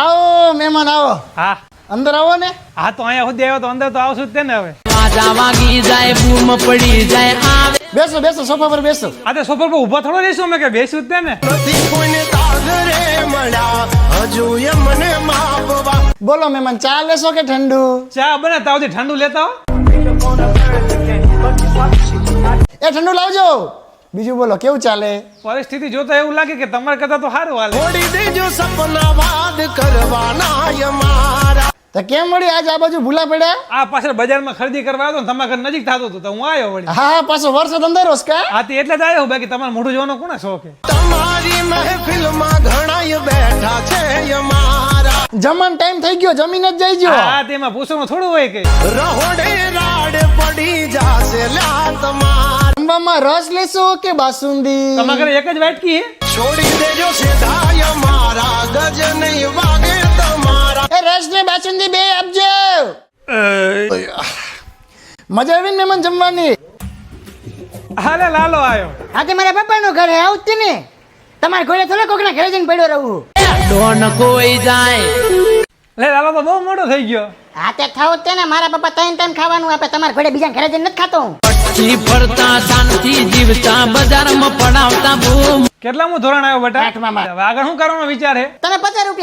આવો મહેમાન આવો. હા અંદર આવો ને. હા તો અહીંયા સુધી આવ્યો તો અંદર તો આવશું જ તે ને હવે. બેસો બેસો સોફા પર બેસો. આ તો સોફા પર ઊભા થોડો રહીશું અમે કે બેસું જ તે ને. બોલો મહેમાન ચા લેશો કે ઠંડુ? ચા બને તાવ ઠંડુ લેતા હો. એ ઠંડુ લાવજો. બીજું બોલો કેવું ચાલે? પરિસ્થિતિ જોતા એવું લાગે કે તમારા કરતા તો સારું હાલે. તો કેમ વળી આજ આ બાજુ ભૂલા પડ્યા? આ પાછળ બજારમાં ખરીદી કરવા આવ્યો ને તમારા ઘર નજીક થતું હતું તો હું આવ્યો વળી. હા પાછો વરસાદ અંદર રોસ કા? હા તે એટલે જ આવ્યો બાકી તમારું મોઢું જોવાનો કોને શોખ છે? તમારી મહેફિલમાં ઘણાય બેઠા છે અમારા. જમવાનો ટાઈમ થઈ ગયો જમીન જ જઈજો. હા તેમાં પૂછવાનું થોડું હોય કે રહોડે રાડ પડી જાશે લ્યા તમાર. જમવામાં રસ લેશો કે બાસુંદી? તમારા ઘરે એક જ વાટકી હે? છોડી દેજો સીધાય અમારા ગજ નહીં વાગે તમારા. એ રસ ને બાસુંદી બે આપજો. મજા આવી ને મહેમાન જમવાની? હાલે લાલો આવ્યો. આ તે મારા પપ્પાનું ઘર હે આવું જ ને. તમારા ઘરે થોડા કોકના ઘરે જઈને પડ્યો રહું. ડોન કોઈ જાય લે લાલો તો બહુ મોટો થઈ ગયો. આ તે ખાવ જ ને મારા પપ્પા ત્રણ ટાઈમ ખાવાનું આપે. તમારા ઘરે બીજા ઘરે જઈને નથી ખાતો હું. જી ફરતા શાંતિ જીવતા બજારમાં પડાવતા બૂમ. કેટલામું ધોરણ આવ્યો બેટા? 8માં. હવે આગળ શું કરવાનો વિચાર હે? તમે 50 રૂપિયા